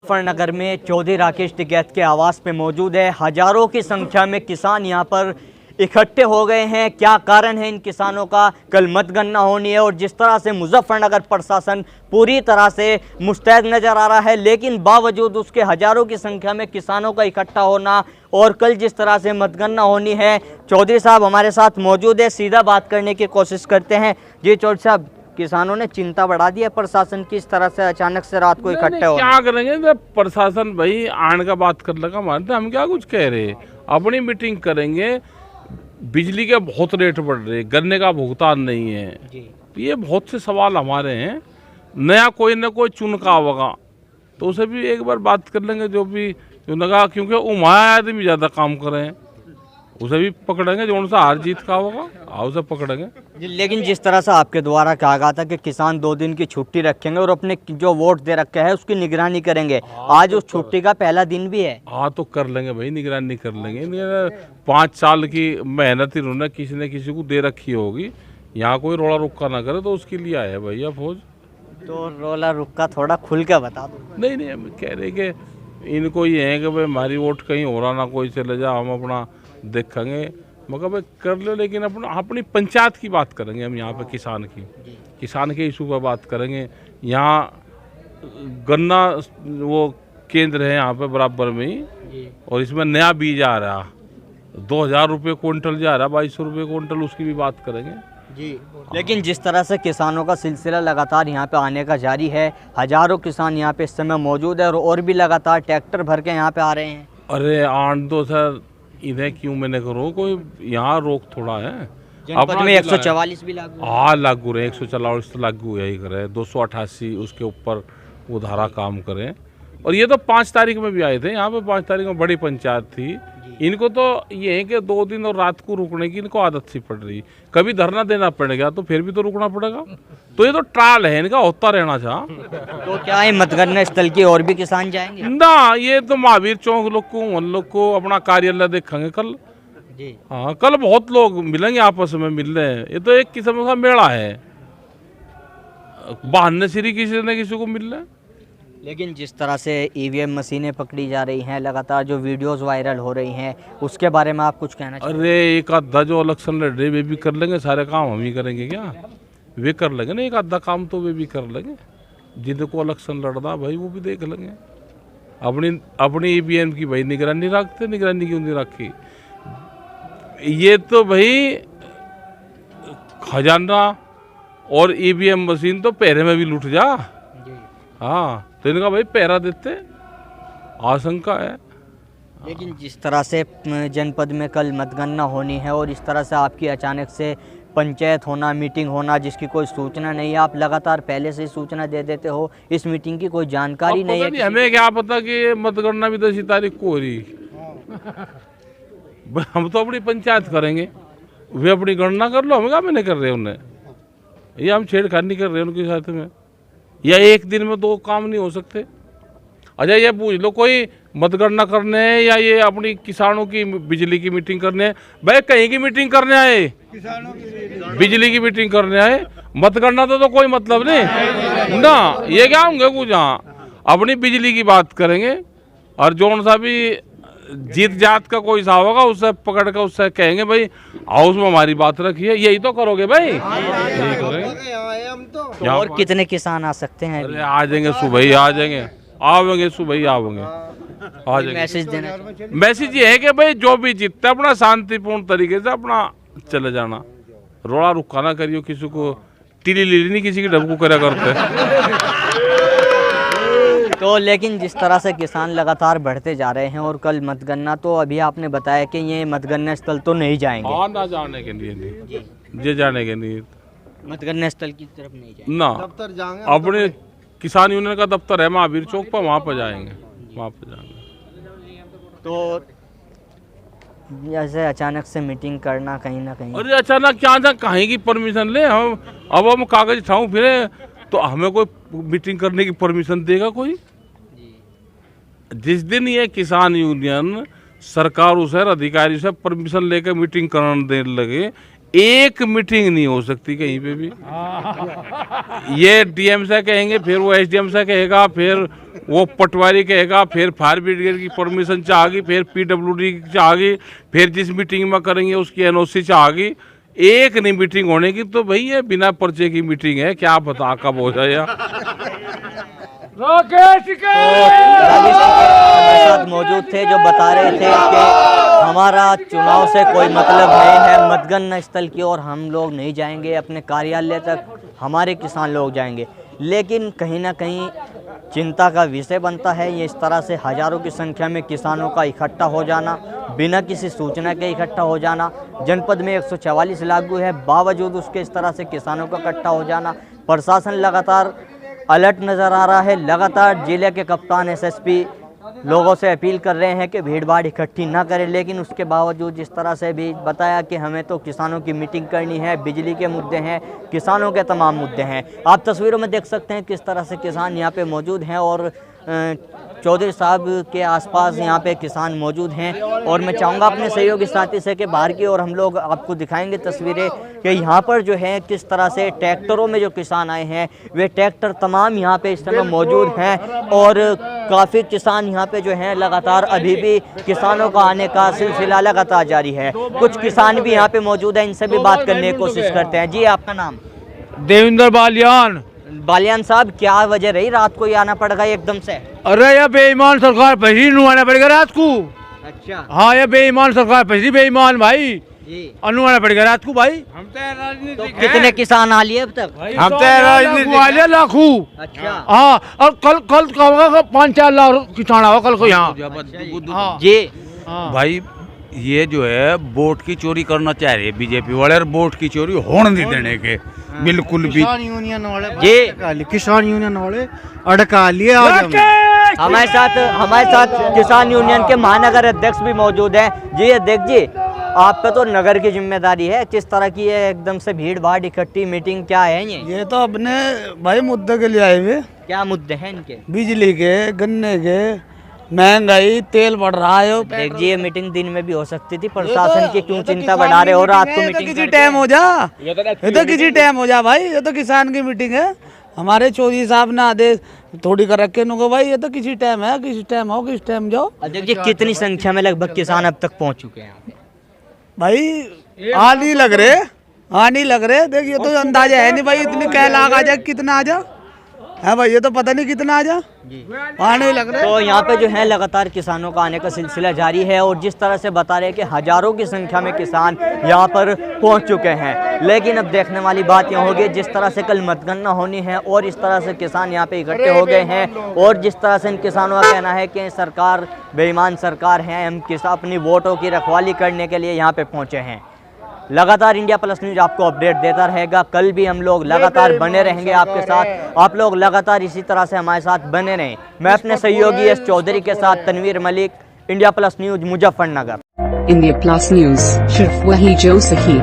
मुजफ्फरनगर में चौधरी राकेश टिकैत के आवास पे मौजूद है। हजारों की संख्या में किसान यहां पर इकट्ठे हो गए हैं। क्या कारण है इन किसानों का? कल मतगणना होनी है और जिस तरह से मुजफ्फरनगर प्रशासन पूरी तरह से मुस्तैद नज़र आ रहा है, लेकिन बावजूद उसके हजारों की संख्या में किसानों का इकट्ठा होना और कल जिस तरह से मतगणना होनी है। चौधरी साहब हमारे साथ मौजूद है, सीधा बात करने की कोशिश करते हैं। जी चौधरी साहब, किसानों ने चिंता बढ़ा दी है प्रशासन की, इस तरह से अचानक से रात को इकट्ठे हो। क्या करेंगे जब प्रशासन भाई आन का बात कर लगा मानते, हम क्या कुछ कह रहे, अपनी मीटिंग करेंगे। बिजली के बहुत रेट बढ़ रहे, गन्ने का भुगतान नहीं है जी। ये बहुत से सवाल हमारे हैं। नया कोई न कोई चुनका होगा तो उसे भी एक बार बात कर लेंगे, जो भी चुनगा, क्योंकि उमाया आदमी ज़्यादा काम करें उसे भी पकड़ेंगे। जो उनसे हार जीत का होगा उसे पकड़ेंगे। लेकिन जिस तरह से आपके द्वारा कहा गया था कि किसान 2 दिन की छुट्टी रखेंगे और अपने जो वोट दे रखे है उसकी निगरानी करेंगे, आज उस छुट्टी का पहला दिन भी है। हाँ तो कर लेंगे भाई, निगरानी कर लेंगे। 5 साल की मेहनत इन्होंने किसी न किसी को दे रखी होगी। यहाँ कोई रोड़ा रुक्का ना करे तो उसके लिए आया भैया फौज। तो रोला रुक्का थोड़ा खुल के बता दो। नहीं हम कह रहे कि इनको ये है कि भाई हमारी वोट कहीं हो रहा ना कोई चले जा, हम अपना देखेंगे। मगर भाई कर लो, लेकिन अपनी पंचायत की बात करेंगे हम। यहाँ पे किसान के इशू पर बात करेंगे। यहाँ गन्ना वो केंद्र है यहाँ पे बराबर में ही, और इसमें नया बीज आ रहा 2000 रुपये क्विंटल जा रहा, 2200 रुपये क्विंटल, उसकी भी बात करेंगे जी। लेकिन जिस तरह से किसानों का सिलसिला लगातार यहाँ पे आने का जारी है, हजारों किसान यहाँ पे इस समय मौजूद है और भी लगातार ट्रैक्टर भर के यहाँ पे आ रहे हैं। अरे आन दो सर, इन्हें क्यों मैंने करो, कोई यहाँ रोक थोड़ा है। जनपद में 144 भी लागू, हाँ लागू रहे, 144 तो लागू यही करे, 288 उसके ऊपर वो धारा काम करें। और ये तो 5 तारीख में भी आए थे यहाँ पे। 5 तारीख में बड़ी पंचायत थी। इनको तो ये है कि 2 दिन और रात को रुकने की इनको आदत सी पड़ रही। कभी धरना देना पड़ेगा तो फिर भी तो रुकना पड़ेगा। तो ये तो ट्रायल है इनका, होता रहना चाह। तो क्या है मतगणना स्थल की और भी किसान जाएंगे ना? ये तो महावीर चौक लोग को, उन लोग को अपना कार्यालय देखेंगे कल जी। हाँ कल बहुत लोग मिलेंगे, आपस में मिल रहे हैं। ये तो एक किस्म का मेला है, बहाने सिरी किसी न किसी को मिल रहा है। लेकिन जिस तरह से ईवीएम मशीनें पकड़ी जा रही हैं, लगातार जो वीडियोस वायरल हो रही हैं, उसके बारे में आप कुछ कहना चाहिए? अरे एक आधा जो इलेक्शन लड़ रहे वे भी कर लेंगे, सारे काम हम ही करेंगे क्या? वे कर लेंगे ना, एक आधा काम तो वे भी कर लेंगे। जिनको इलेक्शन लड़ना भाई वो भी देख लेंगे। अपनी ईवीएम की भाई निगरानी रखते, निगरानी क्यों नहीं रखी? ये तो भाई खजाना और ईवीएम मशीन तो पहरे में भी लूट जा। हाँ तो इनका भाई पहरा देते, आशंका है। लेकिन जिस तरह से जनपद में कल मतगणना होनी है और इस तरह से आपकी अचानक से पंचायत होना, मीटिंग होना, जिसकी कोई सूचना नहीं है, आप लगातार पहले से ही सूचना दे देते हो, इस मीटिंग की कोई जानकारी नहीं है। हमें क्या पता कि मतगणना भी 10 तारीख को हो रही। हम तो अपनी पंचायत करेंगे, वे अपनी गणना कर लो, हमें क्या मैंने कर रहे उन्हें। ये हम छेड़खानी कर रहे हैं उनके साथ में। या एक दिन में 2 काम नहीं हो सकते। अच्छा ये पूछ लो, कोई मतगणना करने या ये अपनी किसानों की बिजली की मीटिंग करने? भाई कहीं की मीटिंग करने आए, बिजली की मीटिंग करने आए, मतगणना तो कोई मतलब नहीं ना। ये क्या होंगे कुछ, हाँ अपनी बिजली की बात करेंगे। और जो सा भी जीत जात का कोई सा होगा उससे पकड़ कर उससे कहेंगे भाई हाउस में हमारी बात रखी है। यही तो करोगे भाई, यही करेंगे। तो और कितने किसान आ सकते हैं? अरे आ जाएंगे, सुबह ही आ जाएंगे, आवेंगे सुबह ही आवेंगे, आ जाएंगे। मैसेज देना, मैसेज ये है कि भाई जो भी जीतता है अपना शांतिपूर्ण तरीके से अपना चले जाना, रोड़ा रुक्का ना करियो, किसी को टीली लीली नहीं किसी की ढबकू करा करते। तो लेकिन जिस तरह से किसान लगातार बढ़ते जा रहे हैं और कल मतगणना, तो अभी आपने बताया कि ये मतगणना स्थल तो नहीं जाएंगे। हाँ ना जाने के लिए नहीं, ये जाने के लिए मतगणना स्थल की तरफ नहीं जाएंगे ना। दफ्तर जाएंगे, अपने किसान यूनियन का दफ्तर है महावीर चौक पर, वहाँ पर जाएंगे, वहाँ पर जाएंगे। तो जैसे अचानक से मीटिंग करना कहीं ना कहीं, अरे अचानक क्या जा कहीं की परमिशन ले? हम कागज उठाऊं फिर तो हमें कोई मीटिंग करने की परमिशन देगा कोई? जिस दिन ये किसान यूनियन सरकार से अधिकारी से परमिशन लेकर मीटिंग कराने देने लगे, एक मीटिंग नहीं हो सकती कहीं पे भी। ये डीएम से कहेंगे, फिर वो एसडीएम से कहेगा, फिर वो पटवारी कहेगा, फिर फायर ब्रिगेड की परमिशन चाहेगी, फिर PWD की चाहेगी, फिर जिस मीटिंग में करेंगे उसकी NOC चाहेगी। एक नहीं मीटिंग होने की, तो भाई ये बिना पर्चे की मीटिंग है, क्या पता कब हो जाए। राजेश सिंह हमारे साथ मौजूद थे जो बता रहे थे कि हमारा चुनाव से कोई मतलब नहीं है, मतगणना स्थल की ओर हम लोग नहीं जाएंगे, अपने कार्यालय तक हमारे किसान लोग जाएंगे। लेकिन कहीं ना कहीं चिंता का विषय बनता है ये इस तरह से हज़ारों की संख्या में किसानों का इकट्ठा हो जाना, बिना किसी सूचना के इकट्ठा हो जाना। जनपद में 144 लागू है, बावजूद उसके इस तरह से किसानों का इकट्ठा हो जाना। प्रशासन लगातार अलर्ट नज़र आ रहा है, लगातार जिले के कप्तान SSP लोगों से अपील कर रहे हैं कि भीड़ भाड़ इकट्ठी ना करें, लेकिन उसके बावजूद जिस तरह से भी बताया कि हमें तो किसानों की मीटिंग करनी है, बिजली के मुद्दे हैं, किसानों के तमाम मुद्दे हैं। आप तस्वीरों में देख सकते हैं किस तरह से किसान यहाँ पे मौजूद हैं और चौधरी साहब के आसपास यहाँ पे किसान मौजूद हैं। और मैं चाहूँगा अपने सहयोगी साथी से कि बाहर की और हम लोग आपको दिखाएंगे तस्वीरें कि यहाँ पर जो है किस तरह से ट्रैक्टरों में जो किसान आए हैं वे ट्रैक्टर तमाम यहाँ पे इस समय मौजूद हैं और काफ़ी किसान यहाँ पे जो हैं लगातार अभी भी किसानों का आने का सिलसिला लगातार जारी है। कुछ किसान भी यहाँ पे मौजूद हैं, इनसे भी बात करने की कोशिश करते हैं। जी आपका नाम? देवेंद्र बालियान। बालियान साहब, क्या वजह रही रात को ही आना पड़ गया एकदम से? अरे यह बेईमान सरकार पैसे आना पड़ेगा रात को। अच्छा। हाँ, ये बेईमान सरकार पैसे बेईमान भाई जी अनुआना पड़ेगा रात को भाई। हम तो तो कितने किसान आ लिए अब तक? हम तो लाखों। अच्छा। हाँ, और कल का होगा 5-4 लाख किसान आओ कल को यहाँ। हाँ जी भाई, ये जो है वोट की चोरी करना चाह रहे बीजेपी वाले, और वोट की चोरी होने नहीं देने के बिल्कुल भी। किसान यूनियन वाले जी, किसान यूनियन वाले अड़का लिए। हमारे साथ किसान यूनियन के महानगर अध्यक्ष भी मौजूद हैं। जी अध्यक्ष जी, आप पे तो नगर की जिम्मेदारी है, किस तरह की है एकदम से भीड़ भाड़ इकट्ठी मीटिंग, क्या है ये? तो अपने भाई मुद्दे के लिए आए हुए। क्या मुद्दे हैं इनके? बिजली के, गन्ने के, महंगाई, तेल बढ़ रहा है। देख जी, ये मीटिंग दिन में भी हो सकती थी, प्रशासन की क्यों चिंता बढ़ा रहे हो? रात को मीटिंग किसी टाइम हो जा, ये तो किसी टाइम हो जा भाई, ये तो किसान की मीटिंग है। हमारे चौधरी साहब ने आदेश थोड़ी कर रखे नुको भाई, ये तो किसी टाइम है, किसी टाइम हो, किसी टाइम जाओ। अध्यक्ष जी, कितनी संख्या में लगभग किसान अब तक पहुंच चुके हैं? भाई आ नहीं लग रहे, देखिए तो अंदाजा है नहीं भाई, इतनी कै लाख आ जाए, कितना आ जा है भाई, ये तो पता नहीं कितना आ जा, आने लग रहे। तो यहाँ पे जो है लगातार किसानों का आने का सिलसिला जारी है और जिस तरह से बता रहे हैं कि हजारों की संख्या में किसान यहाँ पर पहुँच चुके हैं। लेकिन अब देखने वाली बात यह होगी, जिस तरह से कल मतगणना होनी है और इस तरह से किसान यहाँ पे इकट्ठे हो गए हैं और जिस तरह से इन किसानों का कहना है कि सरकार बेईमान सरकार है, हम किसान अपनी वोटों की रखवाली करने के लिए यहाँ पे पहुँचे हैं। लगातार इंडिया प्लस न्यूज आपको अपडेट देता रहेगा, कल भी हम लोग लगातार बने रहेंगे आपके साथ, आप लोग लगातार इसी तरह से हमारे साथ बने रहें। मैं अपने सहयोगी एस चौधरी के साथ Tanveer Malik, India plus news Muzaffarnagar. India plus news, सिर्फ वही जो सही।